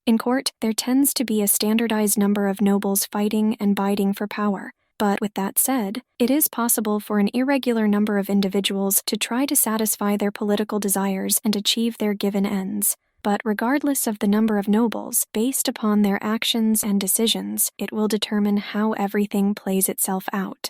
In court, there tends to be a standardized number of nobles fighting and biting for power. But with that said, it is possible for an irregular number of individuals to try to satisfy their political desires and achieve their given ends. But regardless of the number of nobles, based upon their actions and decisions, it will determine how everything plays itself out.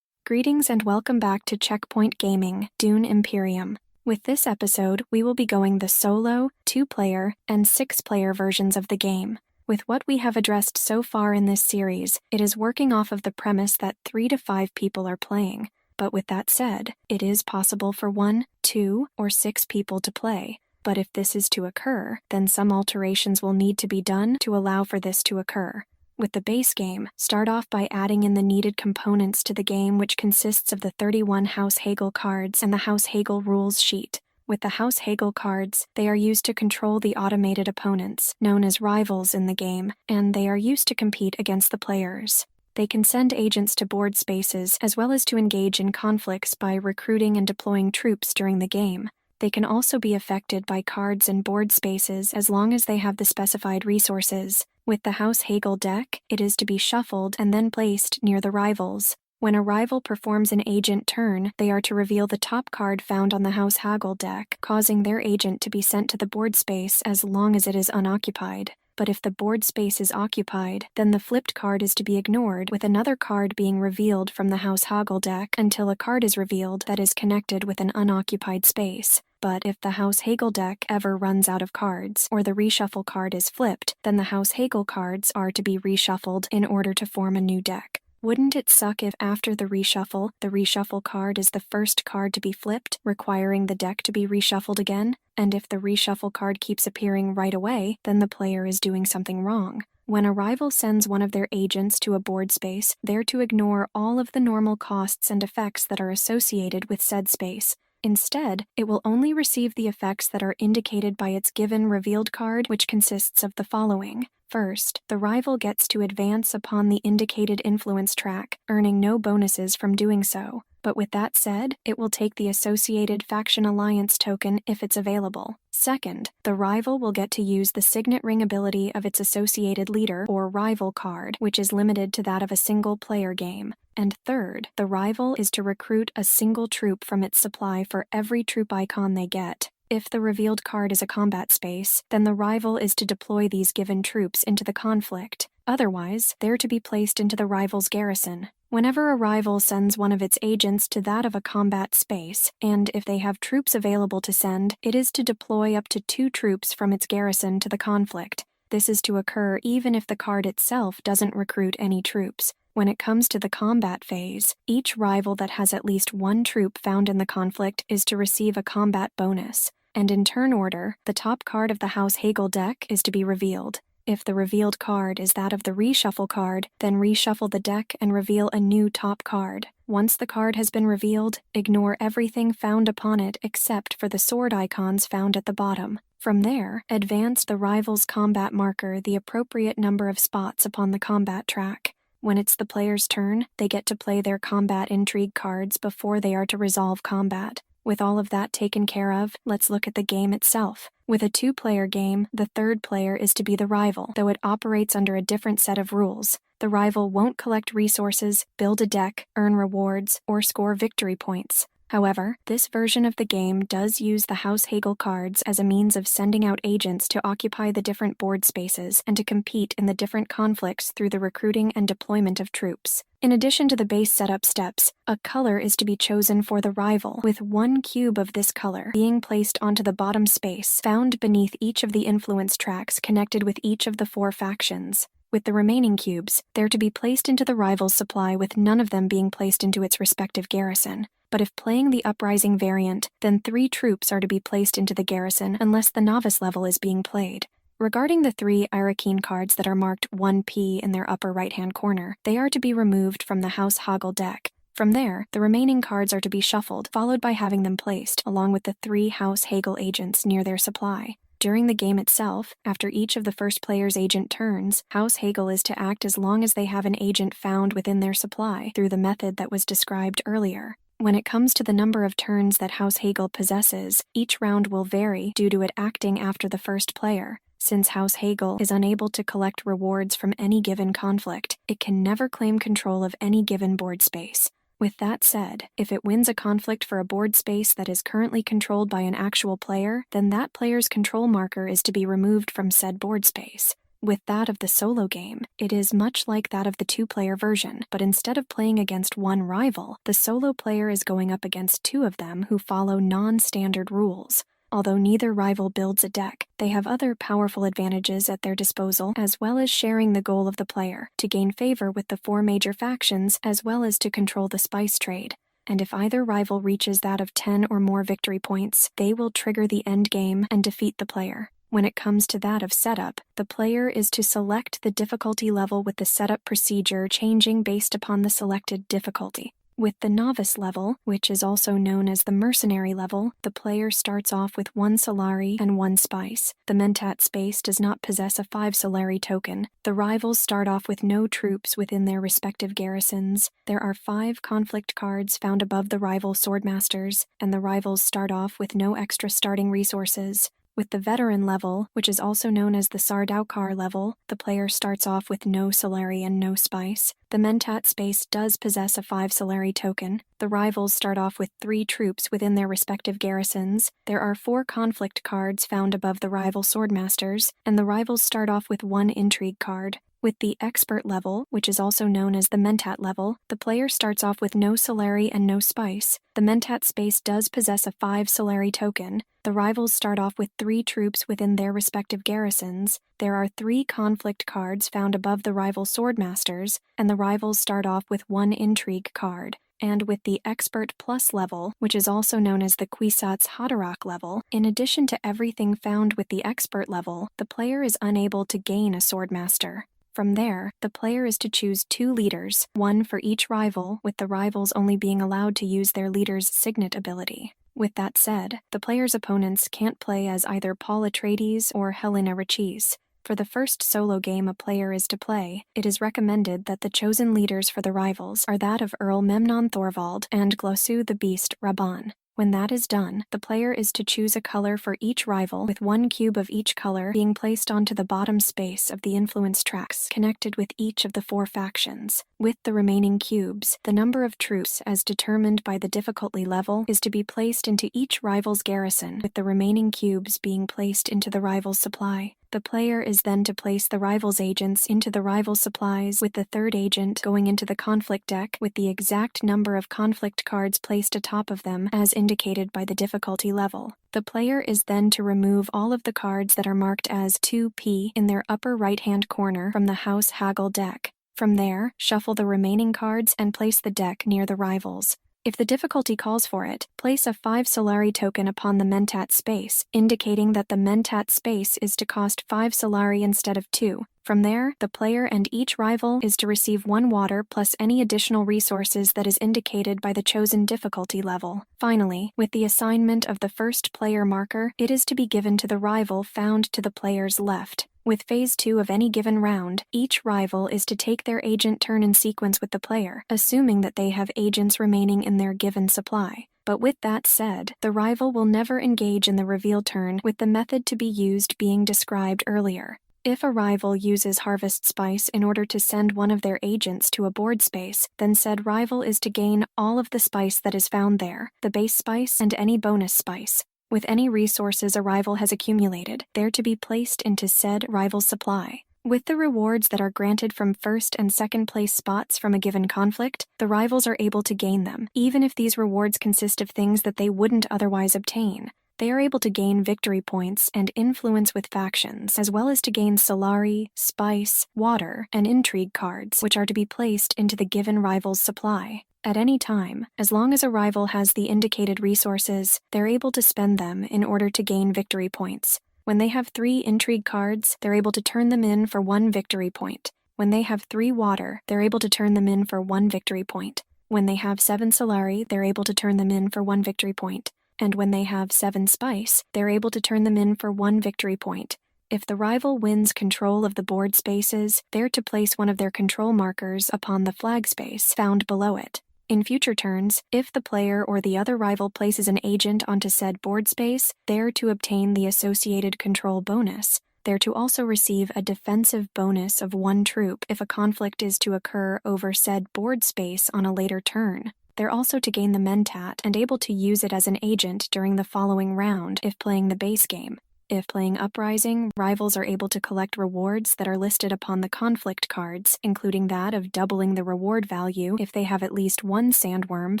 Greetings and welcome back to Checkpoint Gaming, Dune Imperium. With this episode, we will be going the solo, 2-player, and 6-player versions of the game. With what we have addressed so far in this series, it is working off of the premise that 3 to 5 people are playing. But with that said, it is possible for 1, 2, or 6 people to play. But if this is to occur, then some alterations will need to be done to allow for this to occur. With the base game, start off by adding in the needed components to the game, which consists of the 31 House Hagal cards and the House Hagal rules sheet. With the House Hagal cards, they are used to control the automated opponents, known as rivals in the game, and they are used to compete against the players. They can send agents to board spaces as well as to engage in conflicts by recruiting and deploying troops during the game. They can also be affected by cards and board spaces as long as they have the specified resources. With the House Hagal deck, it is to be shuffled and then placed near the rivals. When a rival performs an agent turn, they are to reveal the top card found on the House Hagal deck, causing their agent to be sent to the board space as long as it is unoccupied. But if the board space is occupied, then the flipped card is to be ignored, with another card being revealed from the House Hagal deck until a card is revealed that is connected with an unoccupied space. But if the House Hagal deck ever runs out of cards, or the reshuffle card is flipped, then the House Hagal cards are to be reshuffled in order to form a new deck. Wouldn't it suck if after the reshuffle card is the first card to be flipped, requiring the deck to be reshuffled again? And if the reshuffle card keeps appearing right away, then the player is doing something wrong. When a rival sends one of their agents to a board space, they're to ignore all of the normal costs and effects that are associated with said space. Instead, it will only receive the effects that are indicated by its given revealed card, which consists of the following. First, the rival gets to advance upon the indicated influence track, earning no bonuses from doing so. But with that said, it will take the associated faction alliance token if it's available. Second, the rival will get to use the signet ring ability of its associated leader or rival card, which is limited to that of a single player game. And third, the rival is to recruit a single troop from its supply for every troop icon they get. If the revealed card is a combat space, then the rival is to deploy these given troops into the conflict. Otherwise, they're to be placed into the rival's garrison. Whenever a rival sends one of its agents to that of a combat space, and if they have troops available to send, it is to deploy up to 2 troops from its garrison to the conflict. This is to occur even if the card itself doesn't recruit any troops. When it comes to the combat phase, each rival that has at least 1 troop found in the conflict is to receive a combat bonus. And in turn order, the top card of the House Hagal deck is to be revealed. If the revealed card is that of the reshuffle card, then reshuffle the deck and reveal a new top card. Once the card has been revealed, ignore everything found upon it except for the sword icons found at the bottom. From there, advance the rival's combat marker the appropriate number of spots upon the combat track. When it's the player's turn, they get to play their combat intrigue cards before they are to resolve combat. With all of that taken care of, let's look at the game itself. With a 2-player game, the third player is to be the rival, though it operates under a different set of rules. The rival won't collect resources, build a deck, earn rewards, or score victory points. However, this version of the game does use the House Hagal cards as a means of sending out agents to occupy the different board spaces and to compete in the different conflicts through the recruiting and deployment of troops. In addition to the base setup steps, a color is to be chosen for the rival, with 1 cube of this color being placed onto the bottom space found beneath each of the influence tracks connected with each of the 4 factions. With the remaining cubes, they're to be placed into the rival's supply with none of them being placed into its respective garrison. But if playing the Uprising variant, then 3 troops are to be placed into the garrison unless the novice level is being played. Regarding the 3 Irakeen cards that are marked 1P in their upper right-hand corner, they are to be removed from the House Hagal deck. From there, the remaining cards are to be shuffled, followed by having them placed, along with the 3 House Hagal agents near their supply. During the game itself, after each of the first player's agent turns, House Hagal is to act as long as they have an agent found within their supply through the method that was described earlier. When it comes to the number of turns that House Hagal possesses, each round will vary due to it acting after the first player. Since House Hagal is unable to collect rewards from any given conflict, it can never claim control of any given board space. With that said, if it wins a conflict for a board space that is currently controlled by an actual player, then that player's control marker is to be removed from said board space. With that of the solo game, it is much like that of the two-player version, but instead of playing against one rival, the solo player is going up against two of them who follow non-standard rules. Although neither rival builds a deck, they have other powerful advantages at their disposal, as well as sharing the goal of the player, to gain favor with the four major factions as well as to control the spice trade. And if either rival reaches that of 10 or more victory points, they will trigger the end game and defeat the player. When it comes to that of setup, the player is to select the difficulty level with the setup procedure changing based upon the selected difficulty. With the novice level, which is also known as the mercenary level, the player starts off with 1 Solari and 1 spice. The Mentat space does not possess a 5 Solari token. The rivals start off with no troops within their respective garrisons. There are 5 conflict cards found above the rival swordmasters, and the rivals start off with no extra starting resources. With the veteran level, which is also known as the Sardaukar level, the player starts off with no Solari and no spice. The Mentat space does possess a 5 Solari token. The rivals start off with 3 troops within their respective garrisons. There are 4 conflict cards found above the rival swordmasters, and the rivals start off with 1 intrigue card. With the expert level, which is also known as the Mentat level, the player starts off with no Solari and no spice. The Mentat space does possess a 5 Solari token. The rivals start off with 3 troops within their respective garrisons. There are 3 conflict cards found above the rival swordmasters, and the rivals start off with 1 intrigue card. And with the Expert Plus level, which is also known as the Kwisatz Haderach level, in addition to everything found with the Expert level, the player is unable to gain a Swordmaster. From there, the player is to choose 2 leaders, 1 for each rival, with the rivals only being allowed to use their leader's signet ability. With that said, the player's opponents can't play as either Paul Atreides or Helena Rachis. For the first solo game a player is to play, it is recommended that the chosen leaders for the rivals are that of Earl Memnon Thorvald and Glossu the Beast Rabban. When that is done, the player is to choose a color for each rival, with 1 cube of each color being placed onto the bottom space of the influence tracks connected with each of the 4 factions. With the remaining cubes, the number of troops as determined by the difficulty level is to be placed into each rival's garrison, with the remaining cubes being placed into the rival's supply. The player is then to place the rival's agents into the rival's supplies, with the 3rd agent going into the conflict deck with the exact number of conflict cards placed atop of them as indicated by the difficulty level. The player is then to remove all of the cards that are marked as 2P in their upper right-hand corner from the House Hagal deck. From there, shuffle the remaining cards and place the deck near the rivals. If the difficulty calls for it, place a 5 Solari token upon the Mentat space, indicating that the Mentat space is to cost 5 Solari instead of 2. From there, the player and each rival is to receive 1 water plus any additional resources that is indicated by the chosen difficulty level. Finally, with the assignment of the first player marker, it is to be given to the rival found to the player's left. With Phase 2 of any given round, each rival is to take their agent turn in sequence with the player, assuming that they have agents remaining in their given supply. But with that said, the rival will never engage in the reveal turn, with the method to be used being described earlier. If a rival uses Harvest Spice in order to send one of their agents to a board space, then said rival is to gain all of the spice that is found there, the base spice and any bonus spice. With any resources a rival has accumulated, they're to be placed into said rival's supply. With the rewards that are granted from 1st and 2nd place spots from a given conflict, the rivals are able to gain them, even if these rewards consist of things that they wouldn't otherwise obtain. They are able to gain victory points and influence with factions, as well as to gain Solari, Spice, Water, and Intrigue cards, which are to be placed into the given rival's supply. At any time, as long as a rival has the indicated resources, they're able to spend them in order to gain victory points. When they have 3 intrigue cards, they're able to turn them in for 1 victory point. When they have 3 water, they're able to turn them in for 1 victory point. When they have 7 Solari, they're able to turn them in for 1 victory point. And when they have 7 spice, they're able to turn them in for 1 victory point. If the rival wins control of the board spaces, they're to place one of their control markers upon the flag space found below it. In future turns, if the player or the other rival places an agent onto said board space, they're to obtain the associated control bonus. They're to also receive a defensive bonus of 1 troop if a conflict is to occur over said board space on a later turn. They're also to gain the Mentat and able to use it as an agent during the following round if playing the base game. If playing Uprising, rivals are able to collect rewards that are listed upon the conflict cards, including that of doubling the reward value if they have at least 1 sandworm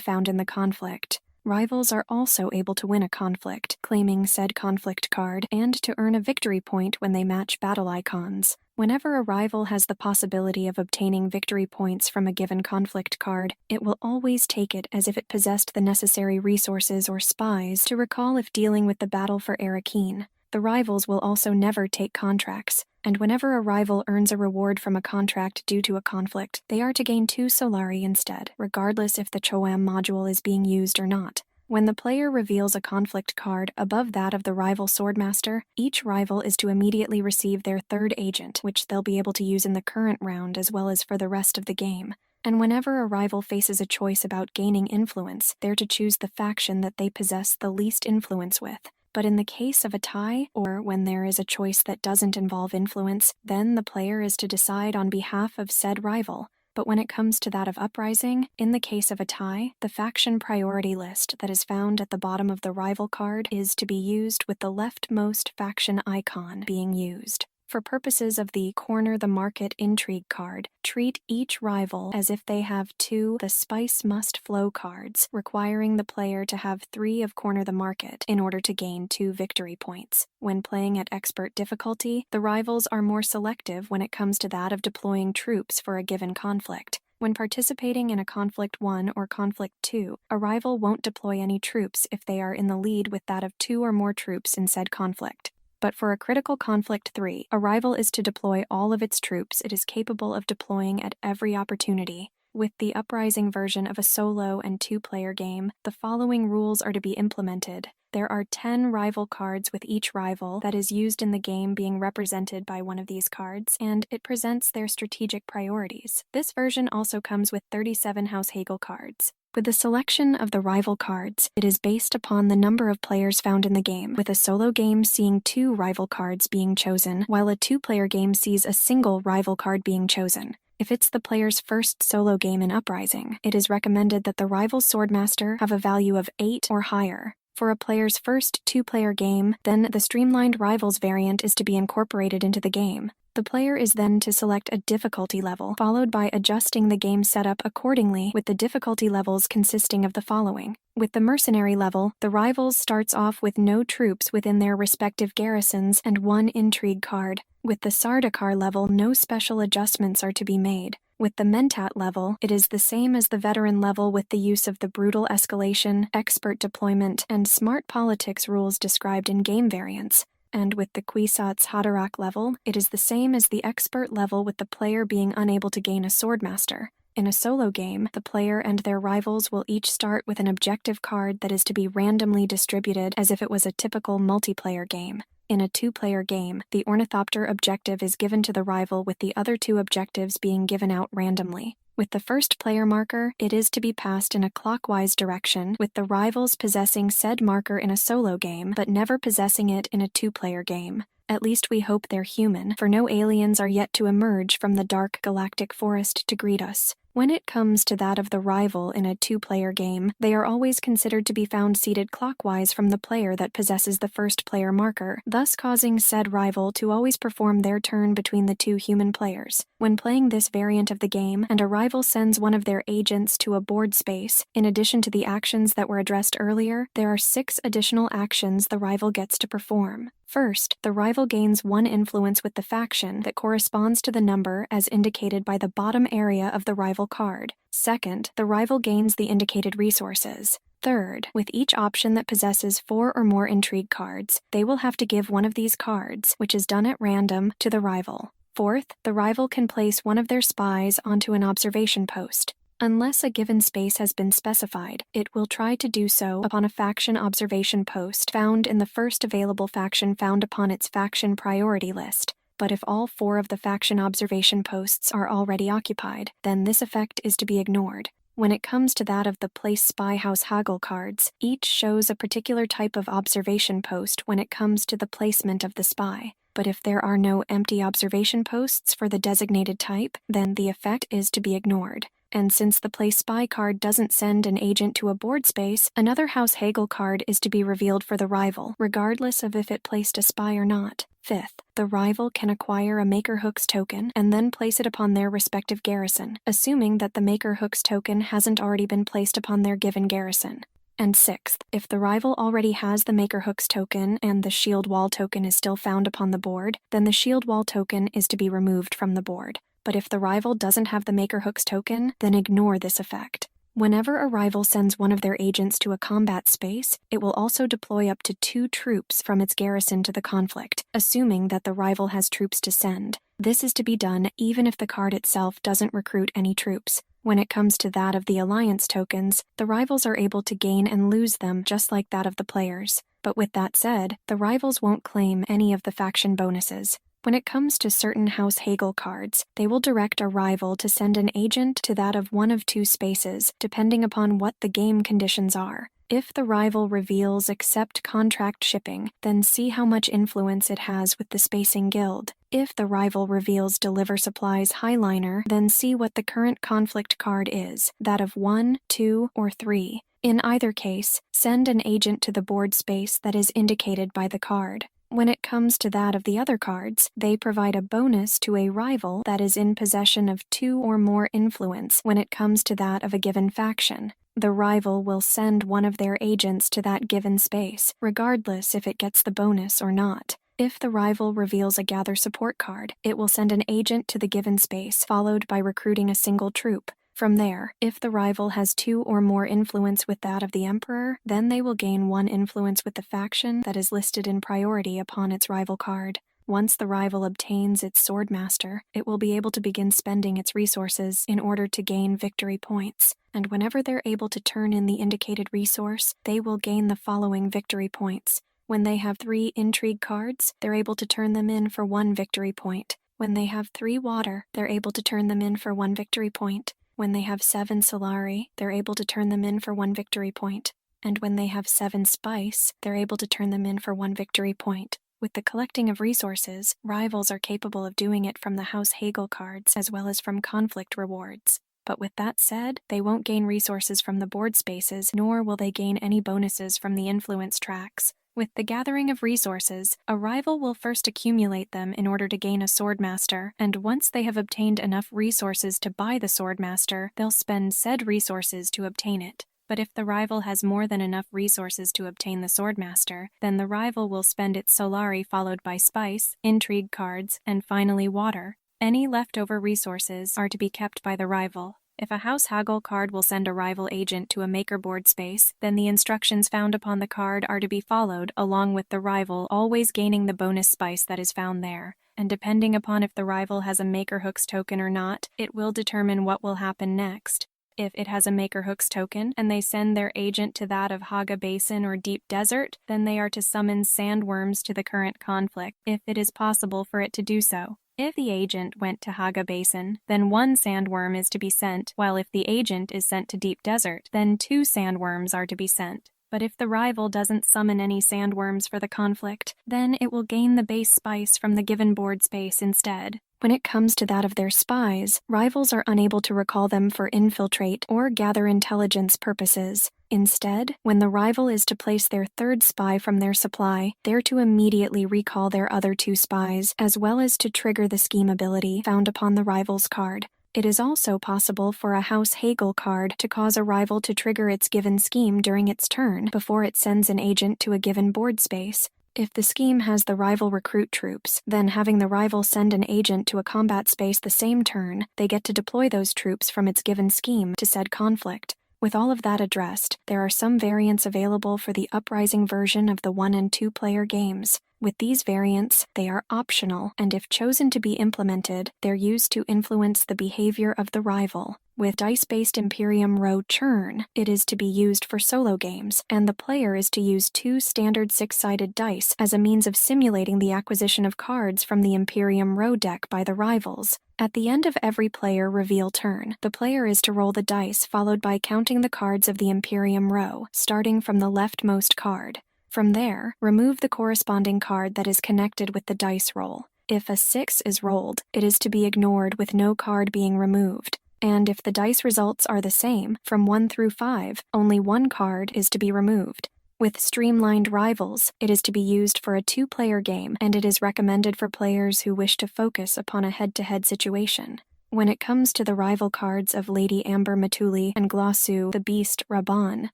found in the conflict. Rivals are also able to win a conflict, claiming said conflict card, and to earn a victory point when they match battle icons. Whenever a rival has the possibility of obtaining victory points from a given conflict card, it will always take it as if it possessed the necessary resources or spies to recall if dealing with the battle for Arrakeen. The rivals will also never take contracts, and whenever a rival earns a reward from a contract due to a conflict, they are to gain 2 Solari instead, regardless if the Choam module is being used or not. When the player reveals a conflict card above that of the rival Swordmaster, each rival is to immediately receive their 3rd agent, which they'll be able to use in the current round as well as for the rest of the game. And whenever a rival faces a choice about gaining influence, they're to choose the faction that they possess the least influence with. But in the case of a tie, or when there is a choice that doesn't involve influence, then the player is to decide on behalf of said rival. But when it comes to that of Uprising, in the case of a tie, the faction priority list that is found at the bottom of the rival card is to be used with the leftmost faction icon being used. For purposes of the Corner the Market Intrigue card, treat each rival as if they have 2 The Spice Must Flow cards, requiring the player to have 3 of Corner the Market in order to gain 2 victory points. When playing at expert difficulty, the rivals are more selective when it comes to that of deploying troops for a given conflict. When participating in a Conflict 1 or Conflict 2, a rival won't deploy any troops if they are in the lead with that of 2 or more troops in said conflict. But for a critical conflict 3, a rival is to deploy all of its troops it is capable of deploying at every opportunity. With the Uprising version of a solo and 2-player game, the following rules are to be implemented. There are 10 rival cards with each rival that is used in the game being represented by one of these cards, and it presents their strategic priorities. This version also comes with 37 House Hagal cards. With the selection of the rival cards, it is based upon the number of players found in the game, with a solo game seeing 2 rival cards being chosen, while a 2-player game sees a single rival card being chosen. If it's the player's first solo game in Uprising, it is recommended that the rival Swordmaster have a value of 8 or higher. For a player's first 2-player game, then the Streamlined Rivals variant is to be incorporated into the game. The player is then to select a difficulty level, followed by adjusting the game setup accordingly with the difficulty levels consisting of the following. With the Mercenary level, the rivals starts off with no troops within their respective garrisons and 1 intrigue card. With the Sardaukar level, no special adjustments are to be made. With the Mentat level, it is the same as the Veteran level with the use of the Brutal Escalation, Expert Deployment, and Smart Politics rules described in game variants. And with the Kwisatz Haderach level, it is the same as the Expert level with the player being unable to gain a Swordmaster. In a solo game, the player and their rivals will each start with an objective card that is to be randomly distributed as if it was a typical multiplayer game. In a 2-player game, the Ornithopter objective is given to the rival with the other 2 objectives being given out randomly. With the first player marker, it is to be passed in a clockwise direction, with the rivals possessing said marker in a solo game, but never possessing it in a 2-player game. At least we hope they're human, for no aliens are yet to emerge from the dark galactic forest to greet us. When it comes to that of the rival in a 2-player game, they are always considered to be found seated clockwise from the player that possesses the first player marker, thus causing said rival to always perform their turn between the 2 human players. When playing this variant of the game, and a rival sends one of their agents to a board space, in addition to the actions that were addressed earlier, there are 6 additional actions the rival gets to perform. First, the rival gains 1 influence with the faction that corresponds to the number as indicated by the bottom area of the rival card. Second, the rival gains the indicated resources. Third, with each option that possesses 4 or more intrigue cards, they will have to give one of these cards, which is done at random, to the rival. Fourth, the rival can place one of their spies onto an observation post. Unless a given space has been specified, it will try to do so upon a faction observation post found in the first available faction found upon its faction priority list. But if all 4 of the faction observation posts are already occupied, then this effect is to be ignored. When it comes to that of the Place Spy House Hagal cards, each shows a particular type of observation post when it comes to the placement of the spy. but if there are no empty observation posts for the designated type, then the effect is to be ignored. And since the Place Spy card doesn't send an agent to a board space, another House Hagal card is to be revealed for the rival, regardless of if it placed a spy or not. Fifth, the rival can acquire a Maker Hooks token and then place it upon their respective garrison, assuming that the Maker Hooks token hasn't already been placed upon their given garrison. And sixth, if the rival already has the Maker Hooks token and the Shield Wall token is still found upon the board, then the Shield Wall token is to be removed from the board. But if the rival doesn't have the Maker Hooks token, then ignore this effect. Whenever a rival sends one of their agents to a combat space, it will also deploy up to 2 troops from its garrison to the conflict, assuming that the rival has troops to send. This is to be done even if the card itself doesn't recruit any troops. When it comes to that of the alliance tokens, the rivals are able to gain and lose them just like that of the players. But with that said, the rivals won't claim any of the faction bonuses. When it comes to certain House Hagal cards, they will direct a rival to send an agent to that of one of 2 spaces, depending upon what the game conditions are. If the rival reveals accept contract shipping, then see how much influence it has with the spacing guild. If the rival reveals deliver supplies highliner, then see what the current conflict card is, that of 1, 2, or 3. In either case, send an agent to the board space that is indicated by the card. When it comes to that of the other cards, they provide a bonus to a rival that is in possession of 2 or more influence when it comes to that of a given faction. The rival will send one of their agents to that given space, regardless if it gets the bonus or not. If the rival reveals a Gather Support card, it will send an agent to the given space, followed by recruiting a single troop. From there, if the rival has 2 or more influence with that of the Emperor, then they will gain 1 influence with the faction that is listed in priority upon its rival card. Once the rival obtains its Swordmaster, it will be able to begin spending its resources in order to gain victory points, and whenever they're able to turn in the indicated resource, they will gain the following victory points. When they have 3 Intrigue cards, they're able to turn them in for 1 victory point. When they have 3 Water, they're able to turn them in for 1 victory point. When they have 7 Solari, they're able to turn them in for 1 victory point. And when they have 7 Spice, they're able to turn them in for 1 victory point. With the collecting of resources, rivals are capable of doing it from the House Hagal cards as well as from conflict rewards. But with that said, they won't gain resources from the board spaces, nor will they gain any bonuses from the influence tracks. With the gathering of resources, a rival will first accumulate them in order to gain a Swordmaster, and once they have obtained enough resources to buy the Swordmaster, they'll spend said resources to obtain it. But if the rival has more than enough resources to obtain the Swordmaster, then the rival will spend its Solari followed by Spice, Intrigue cards, and finally Water. Any leftover resources are to be kept by the rival. If a House Hagal card will send a rival agent to a Maker board space, then the instructions found upon the card are to be followed, along with the rival always gaining the bonus Spice that is found there. And depending upon if the rival has a Maker Hooks token or not, it will determine what will happen next. If it has a Maker Hooks token, and they send their agent to that of Haga Basin or Deep Desert, then they are to summon sandworms to the current conflict, if it is possible for it to do so. If the agent went to Haga Basin, then 1 sandworm is to be sent, while if the agent is sent to Deep Desert, then 2 sandworms are to be sent. But if the rival doesn't summon any sandworms for the conflict, then it will gain the base Spice from the given board space instead. When it comes to that of their spies, rivals are unable to recall them for infiltrate or gather intelligence purposes. Instead, when the rival is to place their 3rd spy from their supply, they're to immediately recall their other 2 spies, as well as to trigger the scheme ability found upon the rival's card. It is also possible for a House Hagal card to cause a rival to trigger its given scheme during its turn before it sends an agent to a given board space. If the scheme has the rival recruit troops, then having the rival send an agent to a combat space the same turn, they get to deploy those troops from its given scheme to said conflict. With all of that addressed, there are some variants available for the Uprising version of the 1 and 2 player games. With these variants, they are optional, and if chosen to be implemented, they're used to influence the behavior of the rival. With dice-based Imperium row churn, it is to be used for solo games, and the player is to use 2 standard 6-sided dice as a means of simulating the acquisition of cards from the Imperium row deck by the rivals. At the end of every player reveal turn, the player is to roll the dice followed by counting the cards of the Imperium row, starting from the leftmost card. From there, remove the corresponding card that is connected with the dice roll. If a 6 is rolled, it is to be ignored with no card being removed. And if the dice results are the same, from 1 through 5, only one card is to be removed. With streamlined rivals, it is to be used for a 2-player game, and it is recommended for players who wish to focus upon a head-to-head situation. When it comes to the rival cards of Lady Amber Matuli and Glossu the Beast Raban,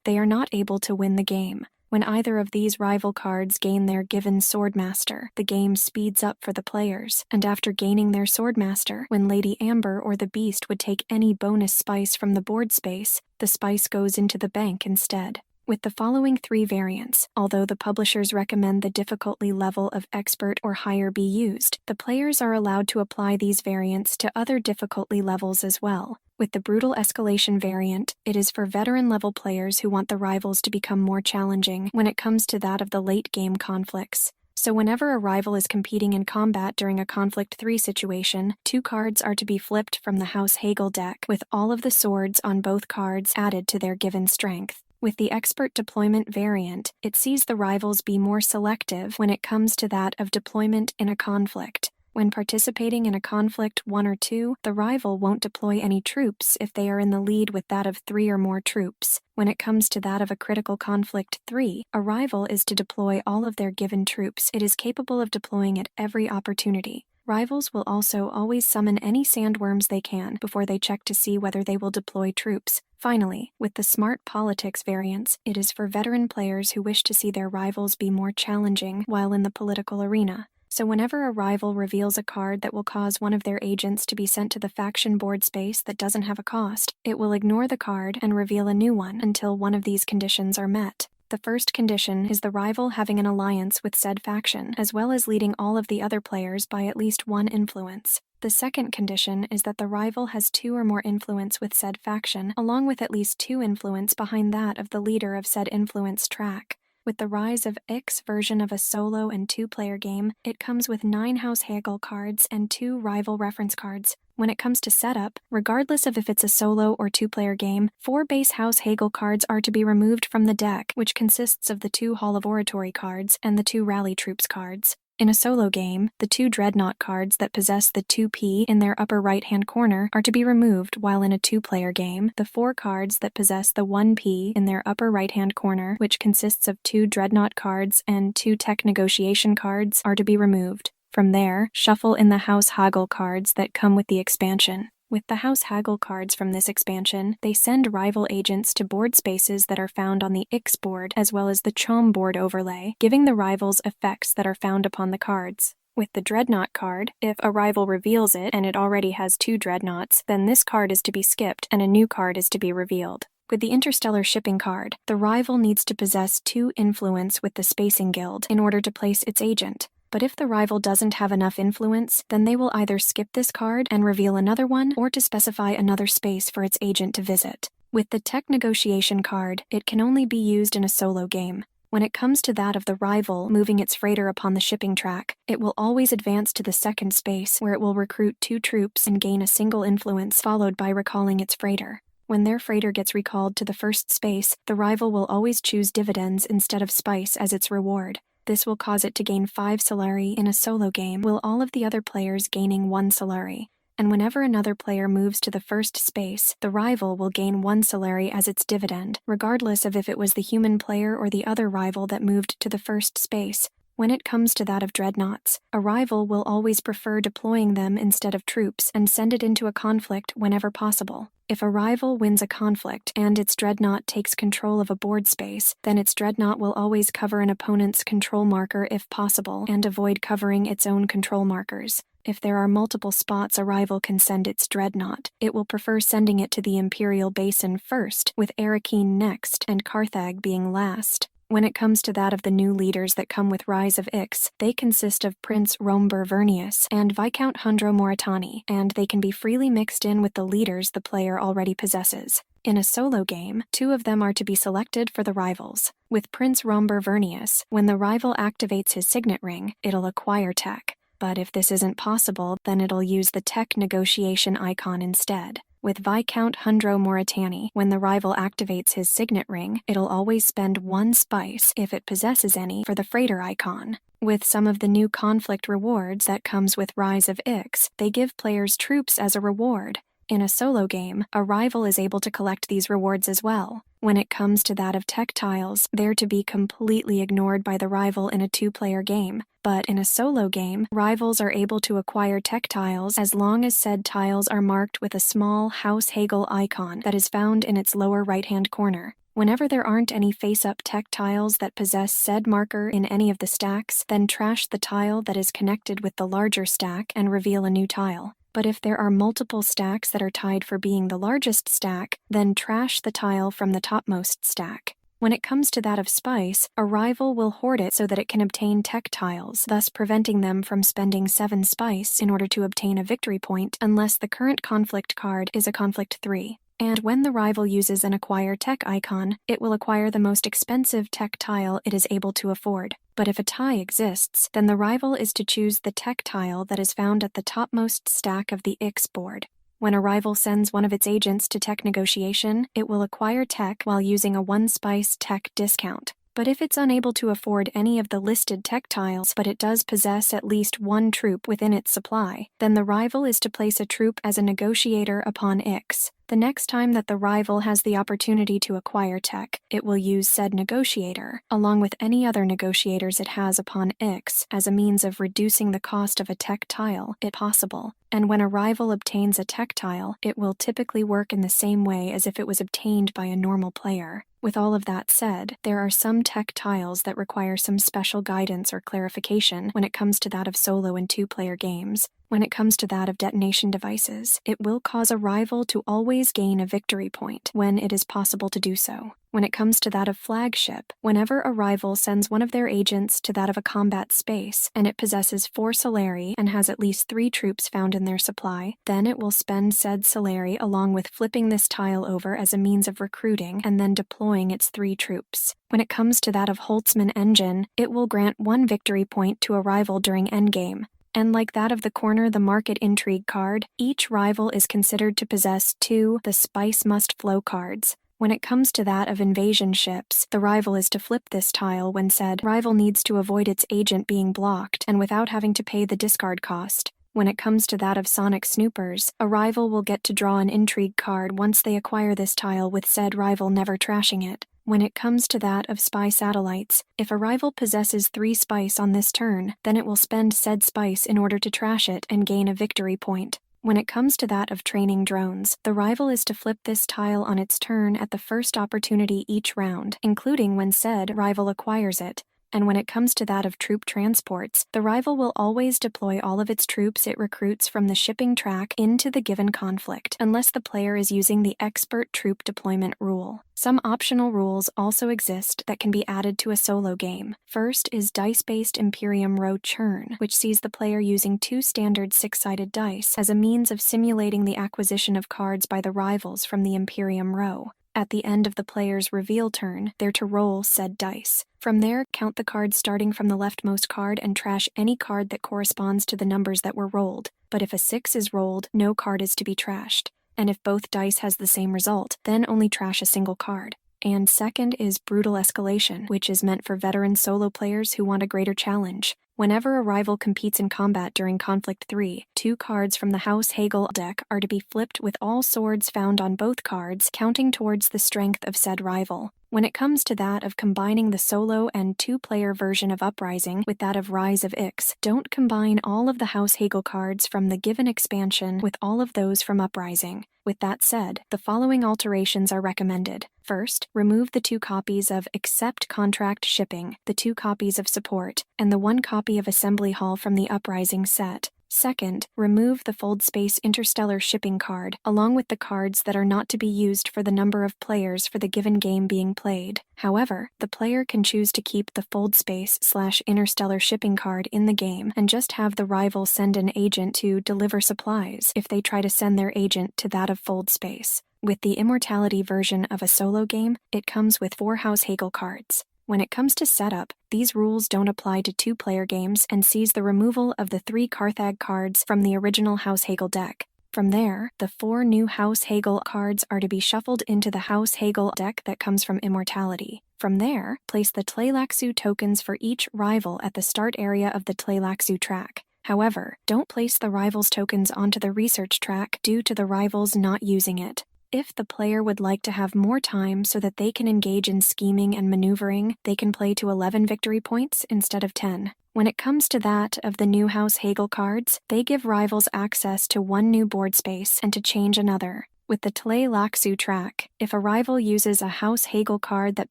they are not able to win the game. When either of these rival cards gain their given Swordmaster, the game speeds up for the players, and after gaining their Swordmaster, when Lady Amber or the Beast would take any bonus spice from the board space, the spice goes into the bank instead. With the following 3 variants, although the publishers recommend the difficulty level of Expert or higher be used, the players are allowed to apply these variants to other difficulty levels as well. With the Brutal Escalation variant, it is for veteran-level players who want the rivals to become more challenging when it comes to that of the late-game conflicts. So whenever a rival is competing in combat during a Conflict 3 situation, 2 cards are to be flipped from the House Hagal deck, with all of the swords on both cards added to their given strength. With the Expert Deployment variant, it sees the rivals be more selective when it comes to that of deployment in a conflict. When participating in a conflict 1 or 2, the rival won't deploy any troops if they are in the lead with that of 3 or more troops. When it comes to that of a critical conflict 3, a rival is to deploy all of their given troops it is capable of deploying at every opportunity. Rivals will also always summon any sandworms they can before they check to see whether they will deploy troops. Finally, with the Smart Politics variants, it is for veteran players who wish to see their rivals be more challenging while in the political arena. So whenever a rival reveals a card that will cause one of their agents to be sent to the faction board space that doesn't have a cost, it will ignore the card and reveal a new one until one of these conditions are met. The first condition is the rival having an alliance with said faction, as well as leading all of the other players by at least 1 influence. The second condition is that the rival has 2 or more influence with said faction, along with at least 2 influence behind that of the leader of said influence track. With the rise of Ix version of a solo and 2-player game, it comes with 9 House Hagal cards and 2 rival reference cards. When it comes to setup, regardless of if it's a solo or 2-player game, 4 base House Hagal cards are to be removed from the deck, which consists of the 2 Hall of Oratory cards and the 2 Rally Troops cards. In a solo game, the 2 Dreadnought cards that possess the 2P in their upper right-hand corner are to be removed, while in a 2-player game, the 4 cards that possess the 1P in their upper right-hand corner, which consists of 2 Dreadnought cards and 2 Tech Negotiation cards, are to be removed. From there, shuffle in the House Hagal cards that come with the expansion. With the House Hagal cards from this expansion, they send rival agents to board spaces that are found on the Ix board as well as the Chom board overlay, giving the rivals effects that are found upon the cards. With the Dreadnought card, if a rival reveals it and it already has 2 Dreadnoughts, then this card is to be skipped and a new card is to be revealed. With the Interstellar Shipping card, the rival needs to possess 2 influence with the Spacing Guild in order to place its agent. But if the rival doesn't have enough influence, then they will either skip this card and reveal another one, or to specify another space for its agent to visit. With the Tech Negotiation card, it can only be used in a solo game. When it comes to that of the rival moving its freighter upon the shipping track, it will always advance to the second space, where it will recruit 2 troops and gain a single influence, followed by recalling its freighter. When their freighter gets recalled to the first space, the rival will always choose dividends instead of spice as its reward. This will cause it to gain 5 Solari in a solo game, while all of the other players gaining 1 Solari. And whenever another player moves to the first space, the rival will gain 1 Solari as its dividend, regardless of if it was the human player or the other rival that moved to the first space. When it comes to that of Dreadnoughts, a rival will always prefer deploying them instead of troops and send it into a conflict whenever possible. If a rival wins a conflict and its Dreadnought takes control of a board space, then its Dreadnought will always cover an opponent's control marker if possible and avoid covering its own control markers. If there are multiple spots a rival can send its Dreadnought, it will prefer sending it to the Imperial Basin first, with Arakeen next and Carthag being last. When it comes to that of the new leaders that come with Rise of Ix, they consist of Prince Romber Vernius and Viscount Hundro Moritani, and they can be freely mixed in with the leaders the player already possesses. In a solo game, 2 of them are to be selected for the rivals. With Prince Romber Vernius, when the rival activates his signet ring, it'll acquire tech. But if this isn't possible, then it'll use the Tech Negotiation icon instead. With Viscount Hundro Mauritani, when the rival activates his signet ring, it'll always spend 1 spice, if it possesses any, for the freighter icon. With some of the new conflict rewards that comes with Rise of Ix, they give players troops as a reward. In a solo game, a rival is able to collect these rewards as well. When it comes to that of tech tiles, they're to be completely ignored by the rival in a 2-player game. But in a solo game, rivals are able to acquire tech tiles as long as said tiles are marked with a small House Hagal icon that is found in its lower right-hand corner. Whenever there aren't any face-up tech tiles that possess said marker in any of the stacks, then trash the tile that is connected with the larger stack and reveal a new tile. But if there are multiple stacks that are tied for being the largest stack, then trash the tile from the topmost stack. When it comes to that of spice, a rival will hoard it so that it can obtain tech tiles, thus preventing them from spending 7 spice in order to obtain a victory point unless the current conflict card is a conflict 3. And when the rival uses an acquire tech icon, it will acquire the most expensive tech tile it is able to afford. But if a tie exists, then the rival is to choose the tech tile that is found at the topmost stack of the Ix board. When a rival sends one of its agents to tech negotiation, it will acquire tech while using a 1 spice tech discount. But if it's unable to afford any of the listed tech tiles but it does possess at least 1 troop within its supply, then the rival is to place a troop as a negotiator upon Ix. The next time that the rival has the opportunity to acquire tech, it will use said negotiator, along with any other negotiators it has upon Ix, as a means of reducing the cost of a tech tile, if possible. And when a rival obtains a tech tile, it will typically work in the same way as if it was obtained by a normal player. With all of that said, there are some tech tiles that require some special guidance or clarification when it comes to that of solo and 2-player games. When it comes to that of detonation devices, it will cause a rival to always gain a victory point when it is possible to do so. When it comes to that of flagship, whenever a rival sends one of their agents to that of a combat space, and it possesses 4 Solari and has at least 3 troops found in their supply, then it will spend said Solari along with flipping this tile over as a means of recruiting and then deploying its 3 troops. When it comes to that of Holtzman engine, it will grant 1 victory point to a rival during endgame. And like that of the corner the market intrigue card, each rival is considered to possess 2 the spice must flow cards. When it comes to that of invasion ships, the rival is to flip this tile when said rival needs to avoid its agent being blocked and without having to pay the discard cost. When it comes to that of sonic snoopers, a rival will get to draw an intrigue card once they acquire this tile with said rival never trashing it. When it comes to that of spy satellites, if a rival possesses 3 spice on this turn, then it will spend said spice in order to trash it and gain a victory point. When it comes to that of training drones, the rival is to flip this tile on its turn at the first opportunity each round, including when said rival acquires it. And when it comes to that of troop transports, the rival will always deploy all of its troops it recruits from the shipping track into the given conflict, unless the player is using the expert troop deployment rule. Some optional rules also exist that can be added to a solo game. First is dice-based Imperium row churn, which sees the player using 2 standard 6-sided dice as a means of simulating the acquisition of cards by the rivals from the Imperium row. At the end of the player's reveal turn, they're to roll said dice. From there, count the cards starting from the leftmost card and trash any card that corresponds to the numbers that were rolled. But if a 6 is rolled, no card is to be trashed. And if both dice has the same result, then only trash a single card. And second is brutal escalation, which is meant for veteran solo players who want a greater challenge. Whenever a rival competes in combat during Conflict 3, 2 cards from the House Hagal deck are to be flipped with all swords found on both cards, counting towards the strength of said rival. When it comes to that of combining the solo and 2-player version of Uprising with that of Rise of Ix, don't combine all of the House Hagal cards from the given expansion with all of those from Uprising. With that said, the following alterations are recommended. First, remove the 2 copies of Accept Contract Shipping, the 2 copies of Support, and the 1 copy of Assembly Hall from the Uprising set. Second, remove the Fold Space Interstellar Shipping card, along with the cards that are not to be used for the number of players for the given game being played. However, the player can choose to keep the Fold Space/Interstellar Shipping card in the game and just have the rival send an agent to deliver supplies if they try to send their agent to that of Fold Space. With the Immortality version of a solo game, it comes with 4 House Hagal cards. When it comes to setup, these rules don't apply to 2-player games and sees the removal of the 3 Carthag cards from the original House Hagal deck. From there, the 4 new House Hagal cards are to be shuffled into the House Hagal deck that comes from Immortality. From there, place the Tleilaxu tokens for each rival at the start area of the Tleilaxu track. However, don't place the rival's tokens onto the research track due to the rivals not using it. If the player would like to have more time so that they can engage in scheming and maneuvering, they can play to 11 victory points instead of 10. When it comes to that of the new House Hagal cards, they give rivals access to 1 new board space and to change another. With the Tleilaxu track, if a rival uses a House Hagal card that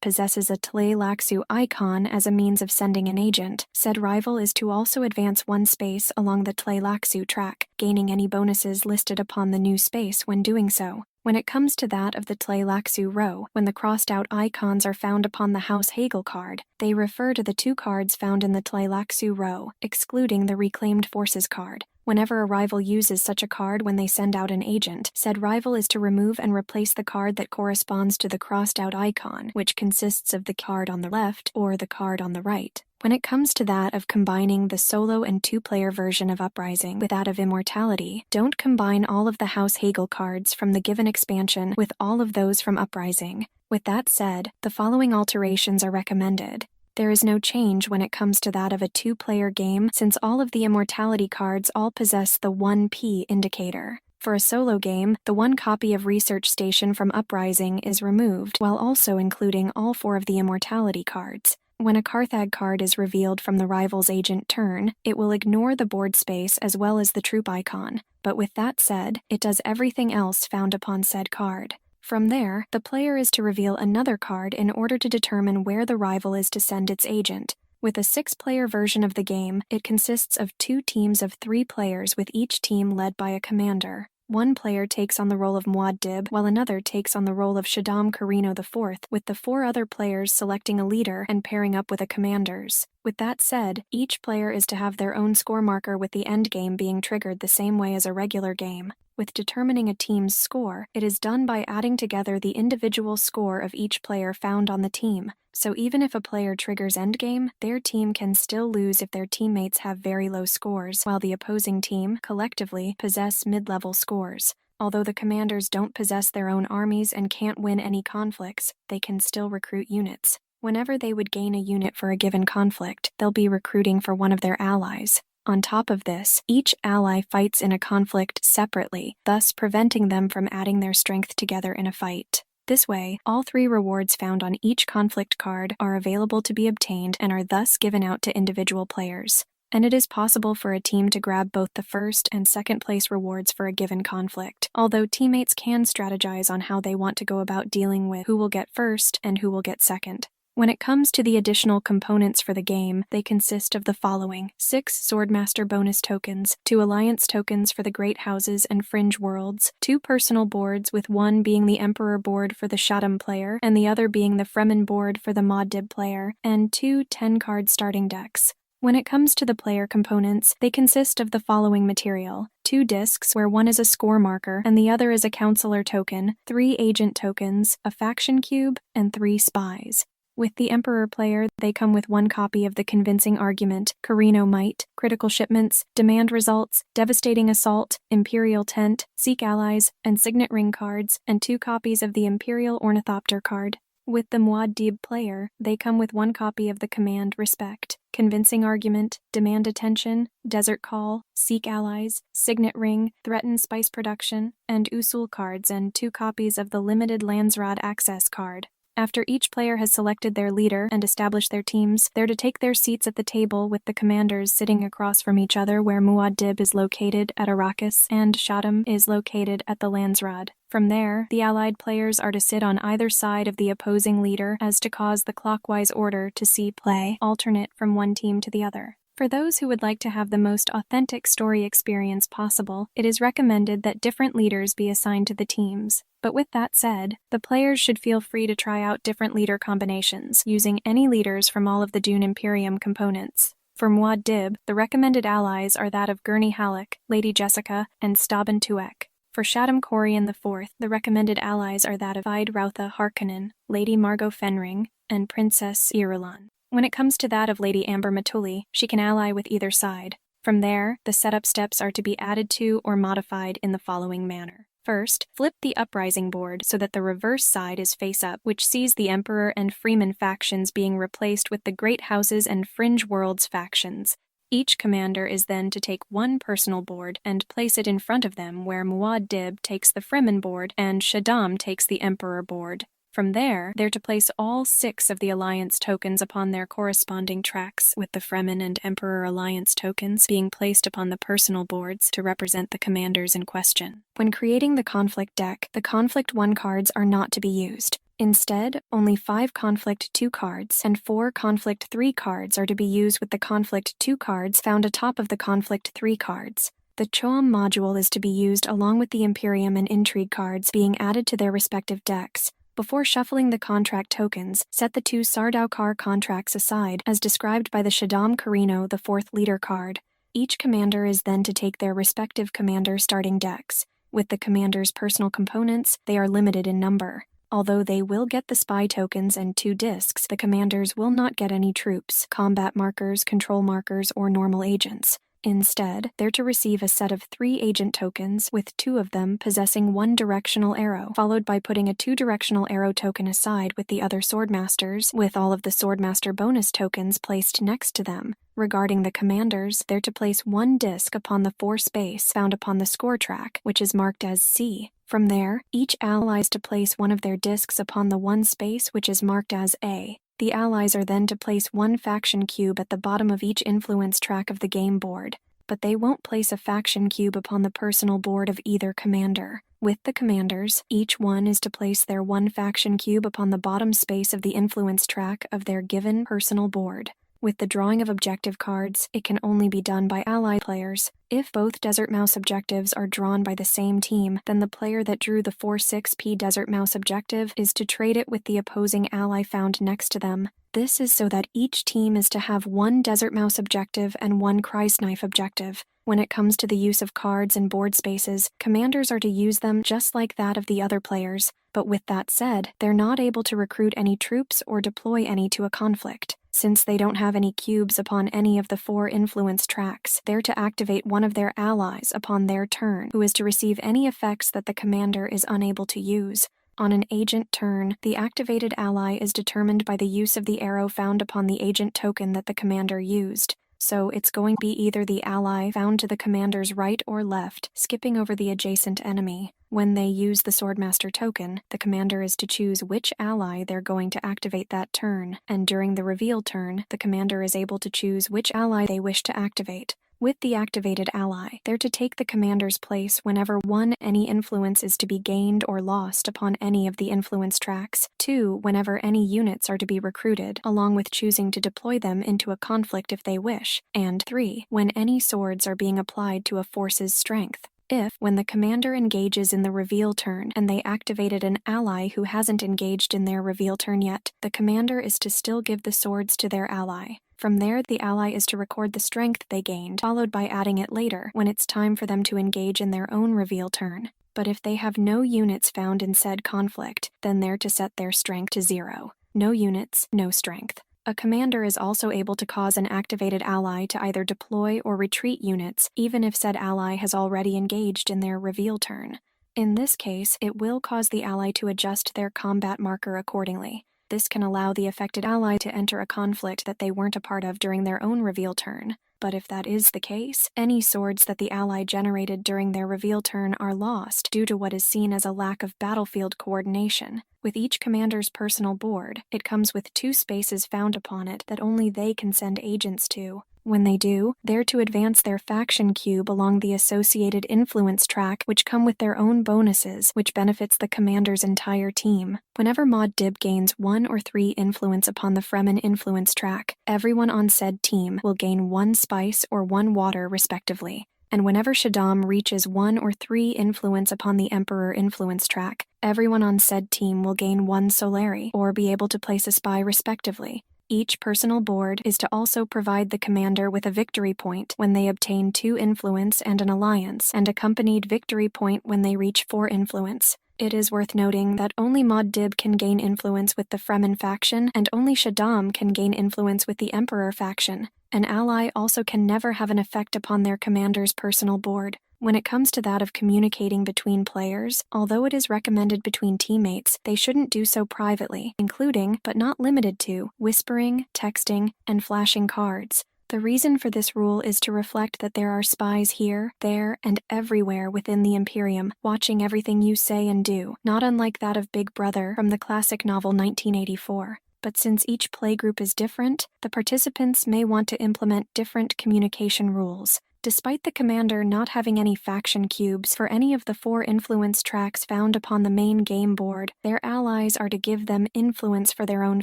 possesses a Tleilaxu icon as a means of sending an agent, said rival is to also advance 1 space along the Tleilaxu track, gaining any bonuses listed upon the new space when doing so. When it comes to that of the Tleilaxu row, when the crossed-out icons are found upon the House Hagal card, they refer to the 2 cards found in the Tleilaxu row, excluding the Reclaimed Forces card. Whenever a rival uses such a card when they send out an agent, said rival is to remove and replace the card that corresponds to the crossed-out icon, which consists of the card on the left or the card on the right. When it comes to that of combining the solo and 2-player version of Uprising with that of Immortality, don't combine all of the House Hagal cards from the given expansion with all of those from Uprising. With that said, the following alterations are recommended. There is no change when it comes to that of a 2-player game since all of the Immortality cards all possess the 1P indicator. For a solo game, the 1 copy of Research Station from Uprising is removed while also including all 4 of the Immortality cards. When a Carthag card is revealed from the rival's agent turn, it will ignore the board space as well as the troop icon, but with that said, it does everything else found upon said card. From there, the player is to reveal another card in order to determine where the rival is to send its agent. With a 6-player version of the game, it consists of 2 teams of 3 players with each team led by a commander. 1 player takes on the role of Muad'Dib, while another takes on the role of Shaddam Corrino IV, with the 4 other players selecting a leader and pairing up with a commander's. With that said, each player is to have their own score marker with the endgame being triggered the same way as a regular game. With determining a team's score, it is done by adding together the individual score of each player found on the team. So even if a player triggers endgame, their team can still lose if their teammates have very low scores, while the opposing team, collectively, possess mid-level scores. Although the commanders don't possess their own armies and can't win any conflicts, they can still recruit units. Whenever they would gain a unit for a given conflict, they'll be recruiting for one of their allies. On top of this, each ally fights in a conflict separately, thus preventing them from adding their strength together in a fight. This way, all 3 rewards found on each conflict card are available to be obtained and are thus given out to individual players. And it is possible for a team to grab both the 1st and 2nd place rewards for a given conflict, although teammates can strategize on how they want to go about dealing with who will get 1st and who will get 2nd. When it comes to the additional components for the game, they consist of the following: 6 Swordmaster bonus tokens, 2 Alliance tokens for the Great Houses and Fringe Worlds, 2 personal boards with 1 being the Emperor board for the Shaddam player and the other being the Fremen board for the Muad'Dib player, and 2 10-card starting decks. When it comes to the player components, they consist of the following material: 2 discs where 1 is a score marker and the other is a counselor token, 3 agent tokens, a faction cube, and 3 spies. With the Emperor player, they come with 1 copy of the Convincing Argument, Corrino Might, Critical Shipments, Demand Results, Devastating Assault, Imperial Tent, Seek Allies, and Signet Ring cards, and 2 copies of the Imperial Ornithopter card. With the Muad'Dib player, they come with 1 copy of the Command Respect, Convincing Argument, Demand Attention, Desert Call, Seek Allies, Signet Ring, Threaten Spice Production, and Usul cards, and 2 copies of the Limited Landsrod Access card. After each player has selected their leader and established their teams, they're to take their seats at the table with the commanders sitting across from each other where Muad'Dib is located at Arrakis and Shaddam is located at the Landsrod. From there, the allied players are to sit on either side of the opposing leader as to cause the clockwise order to see play alternate from one team to the other. For those who would like to have the most authentic story experience possible, it is recommended that different leaders be assigned to the teams. But with that said, the players should feel free to try out different leader combinations, using any leaders from all of the Dune Imperium components. For Muad'Dib, the recommended allies are that of Gurney Halleck, Lady Jessica, and Staben Tuek. For Shaddam Corrino IV, the recommended allies are that of Ide Routha Harkonnen, Lady Margot Fenring, and Princess Irulan. When it comes to that of Lady Amber Matulli, she can ally with either side. From there, the setup steps are to be added to or modified in the following manner. First, flip the uprising board so that the reverse side is face up, which sees the Emperor and Freeman factions being replaced with the Great Houses and Fringe Worlds factions. Each commander is then to take one personal board and place it in front of them, where Muad'Dib takes the Fremen board and Shaddam takes the Emperor board. From there, they're to place all 6 of the Alliance tokens upon their corresponding tracks, with the Fremen and Emperor Alliance tokens being placed upon the personal boards to represent the commanders in question. When creating the Conflict deck, the Conflict 1 cards are not to be used. Instead, only 5 Conflict 2 cards and 4 Conflict 3 cards are to be used, with the Conflict 2 cards found atop of the Conflict 3 cards. The Choam module is to be used along with the Imperium and Intrigue cards being added to their respective decks. Before shuffling the contract tokens, set the 2 Sardaukar contracts aside as described by the Shaddam Corrino IV leader card. Each commander is then to take their respective commander starting decks. With the commander's personal components, they are limited in number. Although they will get the spy tokens and 2 discs, the commanders will not get any troops, combat markers, control markers, or normal agents. Instead, they're to receive a set of 3 agent tokens, with 2 of them possessing 1 directional arrow, followed by putting a 2-directional arrow token aside with the other Swordmasters, with all of the Swordmaster bonus tokens placed next to them. Regarding the commanders, they're to place 1 disc upon the 4 space found upon the score track, which is marked as C. From there, each ally is to place one of their discs upon the 1 space which is marked as A. The allies are then to place 1 faction cube at the bottom of each influence track of the game board, but they won't place a faction cube upon the personal board of either commander. With the commanders, each one is to place their 1 faction cube upon the bottom space of the influence track of their given personal board. With the drawing of objective cards, it can only be done by ally players. If both Desert Mouse objectives are drawn by the same team, then the player that drew the 4/6p Desert Mouse objective is to trade it with the opposing ally found next to them. This is so that each team is to have 1 Desert Mouse objective and 1 Kreissknife objective. When it comes to the use of cards and board spaces, commanders are to use them just like that of the other players. But with that said, they're not able to recruit any troops or deploy any to a conflict. Since they don't have any cubes upon any of the 4 influence tracks, they're to activate one of their allies upon their turn, who is to receive any effects that the commander is unable to use. On an agent turn, the activated ally is determined by the use of the arrow found upon the agent token that the commander used. So it's going to be either the ally found to the commander's right or left, skipping over the adjacent enemy. When they use the Swordmaster token, the commander is to choose which ally they're going to activate that turn, and during the reveal turn, the commander is able to choose which ally they wish to activate. With the activated ally, they're to take the commander's place whenever 1. Any influence is to be gained or lost upon any of the influence tracks, 2. Whenever any units are to be recruited, along with choosing to deploy them into a conflict if they wish, and 3. When any swords are being applied to a force's strength. If, when the commander engages in the reveal turn and they activated an ally who hasn't engaged in their reveal turn yet, the commander is to still give the swords to their ally. From there, the ally is to record the strength they gained, followed by adding it later when it's time for them to engage in their own reveal turn. But if they have no units found in said conflict, then they're to set their strength to 0. No units, no strength. A commander is also able to cause an activated ally to either deploy or retreat units, even if said ally has already engaged in their reveal turn. In this case, it will cause the ally to adjust their combat marker accordingly. This can allow the affected ally to enter a conflict that they weren't a part of during their own reveal turn. But if that is the case, any swords that the ally generated during their reveal turn are lost due to what is seen as a lack of battlefield coordination. With each commander's personal board, it comes with 2 spaces found upon it that only they can send agents to. When they do, they're to advance their faction cube along the associated influence track, which come with their own bonuses, which benefits the commander's entire team. Whenever Muad'Dib gains 1 or 3 influence upon the Fremen influence track, everyone on said team will gain 1 spice or 1 water respectively. And whenever Shaddam reaches 1 or 3 influence upon the Emperor influence track, everyone on said team will gain 1 solari, or be able to place a spy respectively. Each personal board is to also provide the commander with a victory point when they obtain 2 influence and an alliance, and accompanied victory point when they reach 4 influence. It is worth noting that only Muad'Dib can gain influence with the Fremen faction, and only Shaddam can gain influence with the Emperor faction. An ally also can never have an effect upon their commander's personal board. When it comes to that of communicating between players, although it is recommended between teammates, they shouldn't do so privately, including, but not limited to, whispering, texting, and flashing cards. The reason for this rule is to reflect that there are spies here, there, and everywhere within the Imperium, watching everything you say and do, not unlike that of Big Brother from the classic novel 1984. But since each playgroup is different, the participants may want to implement different communication rules. Despite the commander not having any faction cubes for any of the 4 influence tracks found upon the main game board, their allies are to give them influence for their own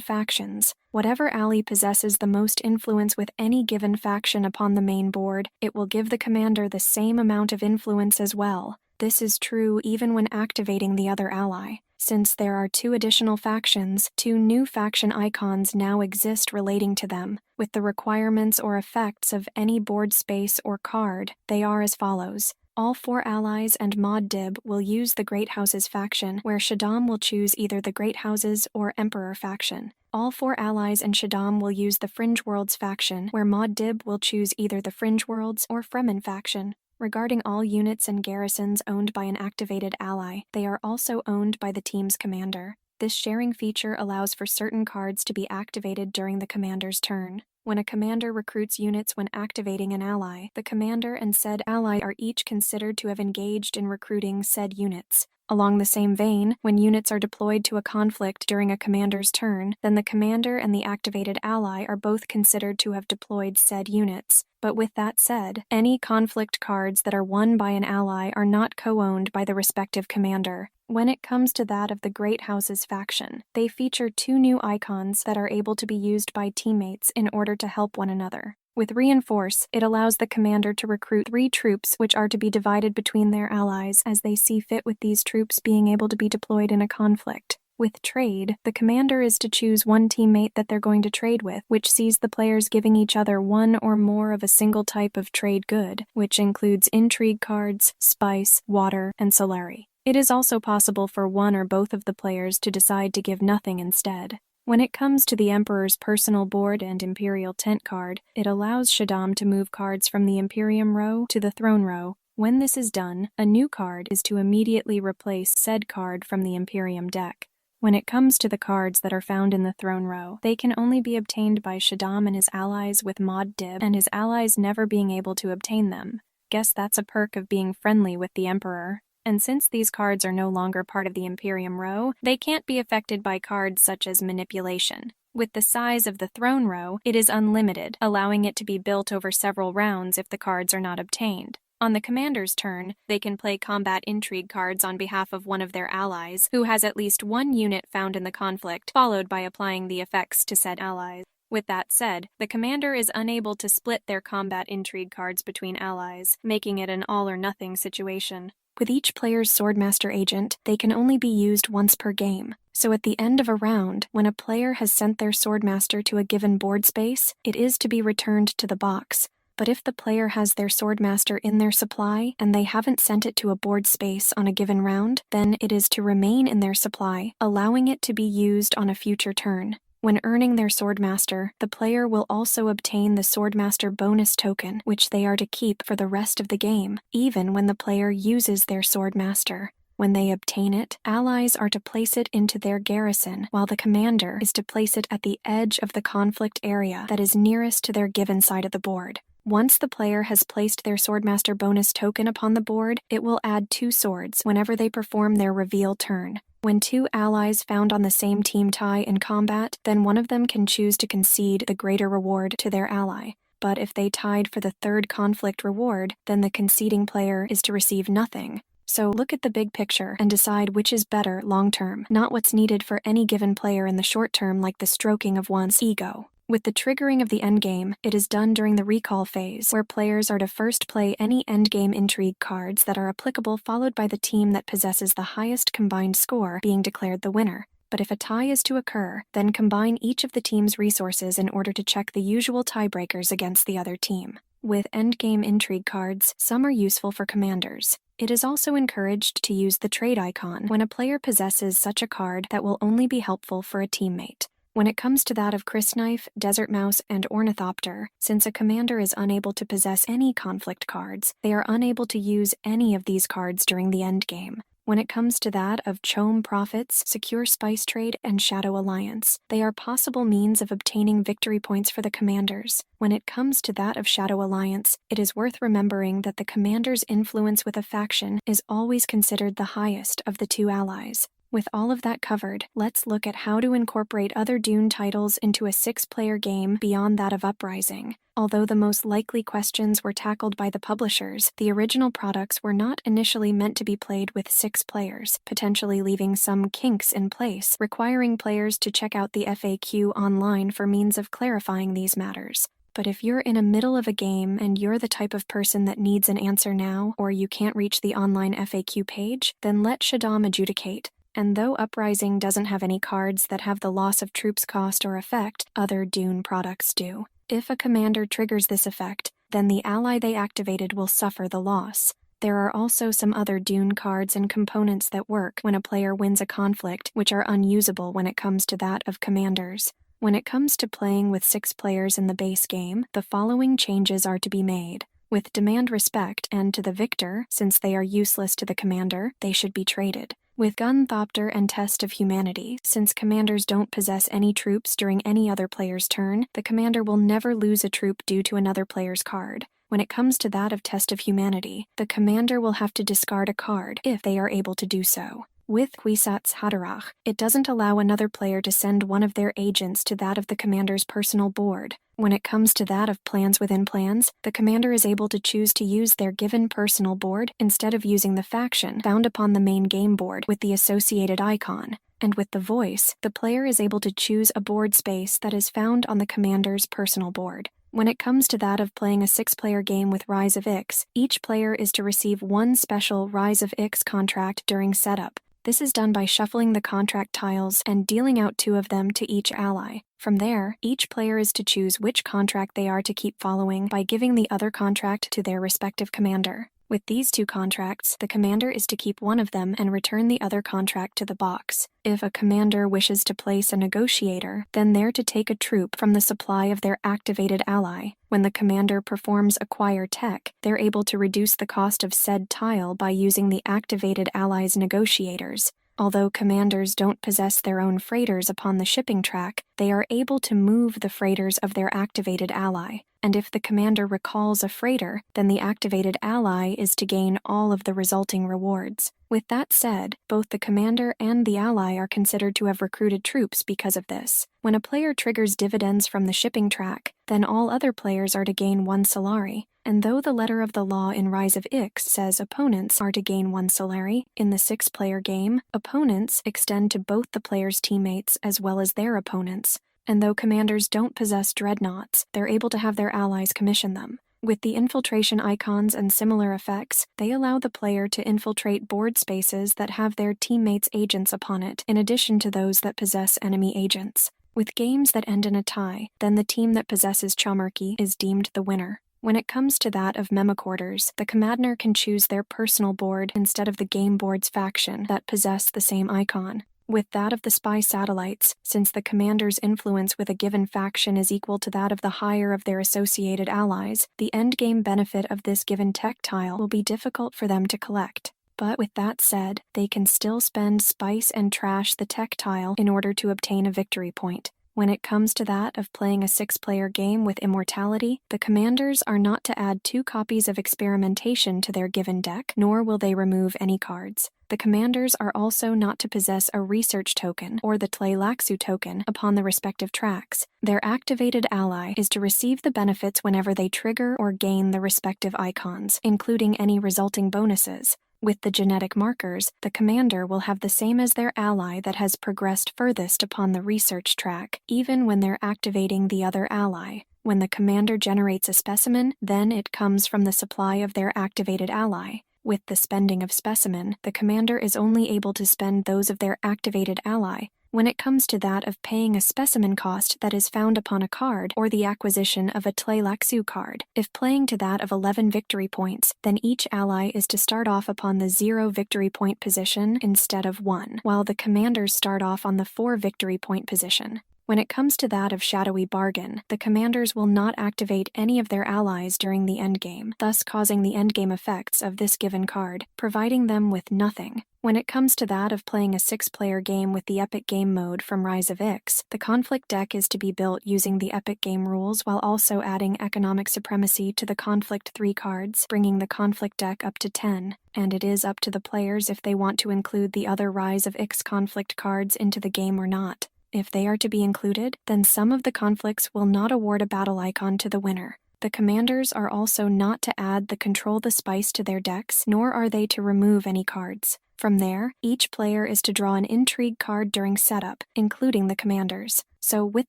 factions. Whatever ally possesses the most influence with any given faction upon the main board, it will give the commander the same amount of influence as well. This is true even when activating the other ally. Since there are 2 additional factions, 2 new faction icons now exist relating to them. With the requirements or effects of any board space or card, they are as follows. All 4 allies and Muad'Dib will use the Great Houses faction, where Shaddam will choose either the Great Houses or Emperor faction. All 4 allies and Shaddam will use the Fringe Worlds faction, where Muad'Dib will choose either the Fringe Worlds or Fremen faction. Regarding all units and garrisons owned by an activated ally, they are also owned by the team's commander. This sharing feature allows for certain cards to be activated during the commander's turn. When a commander recruits units when activating an ally, the commander and said ally are each considered to have engaged in recruiting said units. Along the same vein, when units are deployed to a conflict during a commander's turn, then the commander and the activated ally are both considered to have deployed said units. But with that said, any conflict cards that are won by an ally are not co-owned by the respective commander. When it comes to that of the Great Houses faction, they feature 2 new icons that are able to be used by teammates in order to help one another. With Reinforce, it allows the commander to recruit 3 troops which are to be divided between their allies as they see fit, with these troops being able to be deployed in a conflict. With Trade, the commander is to choose 1 teammate that they're going to trade with, which sees the players giving each other 1 or more of a single type of trade good, which includes intrigue cards, spice, water, and solari. It is also possible for 1 or both of the players to decide to give nothing instead. When it comes to the Emperor's personal board and Imperial tent card, it allows Shaddam to move cards from the Imperium row to the throne row. When this is done, a new card is to immediately replace said card from the Imperium deck. When it comes to the cards that are found in the throne row, they can only be obtained by Shaddam and his allies, with Muad'Dib and his allies never being able to obtain them. Guess that's a perk of being friendly with the Emperor. And since these cards are no longer part of the Imperium row, they can't be affected by cards such as manipulation. With the size of the throne row, it is unlimited, allowing it to be built over several rounds if the cards are not obtained. On the commander's turn, they can play combat intrigue cards on behalf of one of their allies, who has at least 1 unit found in the conflict, followed by applying the effects to said allies. With that said, the commander is unable to split their combat intrigue cards between allies, making it an all-or-nothing situation. With each player's Swordmaster agent, they can only be used once per game. So at the end of a round, when a player has sent their Swordmaster to a given board space, it is to be returned to the box. But if the player has their Swordmaster in their supply, and they haven't sent it to a board space on a given round, then it is to remain in their supply, allowing it to be used on a future turn. When earning their Swordmaster, the player will also obtain the Swordmaster bonus token, which they are to keep for the rest of the game, even when the player uses their Swordmaster. When they obtain it, allies are to place it into their garrison, while the commander is to place it at the edge of the conflict area that is nearest to their given side of the board. Once the player has placed their Swordmaster bonus token upon the board, it will add 2 swords whenever they perform their reveal turn. When 2 allies found on the same team tie in combat, then one of them can choose to concede the greater reward to their ally. But if they tied for the 3rd conflict reward, then the conceding player is to receive nothing. So look at the big picture and decide which is better long-term, not what's needed for any given player in the short term, like the stroking of one's ego. With the triggering of the endgame, it is done during the recall phase, where players are to first play any endgame intrigue cards that are applicable, followed by the team that possesses the highest combined score being declared the winner. But if a tie is to occur, then combine each of the team's resources in order to check the usual tiebreakers against the other team. With endgame intrigue cards, some are useful for commanders. It is also encouraged to use the trade icon when a player possesses such a card that will only be helpful for a teammate. When it comes to that of Crysknife, Desert Mouse, and Ornithopter, since a commander is unable to possess any conflict cards, they are unable to use any of these cards during the endgame. When it comes to that of Chome Prophets, Secure Spice Trade, and Shadow Alliance, they are possible means of obtaining victory points for the commanders. When it comes to that of Shadow Alliance, it is worth remembering that the commander's influence with a faction is always considered the highest of the two allies. With all of that covered, let's look at how to incorporate other Dune titles into a 6-player game beyond that of Uprising. Although the most likely questions were tackled by the publishers, the original products were not initially meant to be played with 6 players, potentially leaving some kinks in place, requiring players to check out the FAQ online for means of clarifying these matters. But if you're in the middle of a game and you're the type of person that needs an answer now, or you can't reach the online FAQ page, then let Shaddam adjudicate. And though Uprising doesn't have any cards that have the loss of troops cost or effect, other Dune products do. If a commander triggers this effect, then the ally they activated will suffer the loss. There are also some other Dune cards and components that work when a player wins a conflict, which are unusable when it comes to that of commanders. When it comes to playing with 6 players in the base game, the following changes are to be made. With Demand Respect and to the Victor, since they are useless to the commander, they should be traded. With Gunthopter and Test of Humanity, since commanders don't possess any troops during any other player's turn, the commander will never lose a troop due to another player's card. When it comes to that of Test of Humanity, the commander will have to discard a card if they are able to do so. With Kwisatz Haderach, it doesn't allow another player to send one of their agents to that of the commander's personal board. When it comes to that of Plans Within Plans, the commander is able to choose to use their given personal board instead of using the faction found upon the main game board with the associated icon. And with the Voice, the player is able to choose a board space that is found on the commander's personal board. When it comes to that of playing a 6-player game with Rise of Ix, each player is to receive one special Rise of Ix contract during setup. This is done by shuffling the contract tiles and dealing out 2 of them to each ally. From there, each player is to choose which contract they are to keep following by giving the other contract to their respective commander. With these 2 contracts, the commander is to keep one of them and return the other contract to the box. If a commander wishes to place a negotiator, then they're to take a troop from the supply of their activated ally. When the commander performs Acquire Tech, they're able to reduce the cost of said tile by using the activated ally's negotiators. Although commanders don't possess their own freighters upon the shipping track, they are able to move the freighters of their activated ally. And if the commander recalls a freighter, then the activated ally is to gain all of the resulting rewards. With that said, both the commander and the ally are considered to have recruited troops because of this. When a player triggers dividends from the shipping track, then all other players are to gain 1 Solari. And though the letter of the law in Rise of Ix says opponents are to gain 1 Solari, in the 6-player game, opponents extend to both the player's teammates as well as their opponents. And though commanders don't possess dreadnoughts, they're able to have their allies commission them. With the infiltration icons and similar effects, they allow the player to infiltrate board spaces that have their teammates' agents upon it, in addition to those that possess enemy agents. With games that end in a tie, then the team that possesses Chomarchy is deemed the winner. When it comes to that of Memocorders, the commander can choose their personal board instead of the game board's faction that possess the same icon. With that of the spy satellites, since the commander's influence with a given faction is equal to that of the higher of their associated allies, the endgame benefit of this given tech tile will be difficult for them to collect. But with that said, they can still spend spice and trash the tech tile in order to obtain a victory point. When it comes to that of playing a 6-player game with Immortality, the commanders are not to add 2 copies of Experimentation to their given deck, nor will they remove any cards. The commanders are also not to possess a Research token or the Tleilaxu token upon the respective tracks. Their activated ally is to receive the benefits whenever they trigger or gain the respective icons, including any resulting bonuses. With the genetic markers, the commander will have the same as their ally that has progressed furthest upon the research track, even when they're activating the other ally. When the commander generates a specimen, then it comes from the supply of their activated ally. With the spending of specimen, the commander is only able to spend those of their activated ally. when it comes to that of paying a specimen cost that is found upon a card or the acquisition of a Tleilaxu card. If playing to that of 11 victory points, then each ally is to start off upon the 0 victory point position instead of 1, while the commanders start off on the 4 victory point position. When it comes to that of Shadowy Bargain, the commanders will not activate any of their allies during the endgame, thus causing the endgame effects of this given card, providing them with nothing. When it comes to that of playing a 6-player game with the Epic Game mode from Rise of Ix, the conflict deck is to be built using the Epic Game rules while also adding Economic Supremacy to the conflict 3 cards, bringing the conflict deck up to 10, and it is up to the players if they want to include the other Rise of Ix conflict cards into the game or not. If they are to be included, then some of the conflicts will not award a battle icon to the winner. The commanders are also not to add the Control the Spice to their decks, nor are they to remove any cards. From there, each player is to draw an intrigue card during setup, including the commanders. So with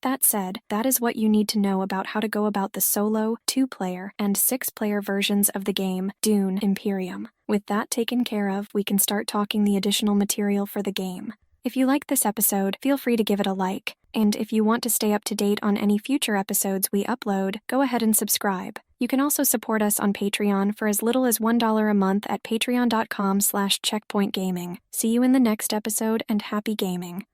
that said, that is what you need to know about how to go about the solo, 2-player, and 6-player versions of the game, Dune Imperium. With that taken care of, we can start talking the additional material for the game. If you like this episode, feel free to give it a like, and if you want to stay up to date on any future episodes we upload, go ahead and subscribe. You can also support us on Patreon for as little as $1 a month at patreon.com/checkpointgaming. See you in the next episode, and happy gaming.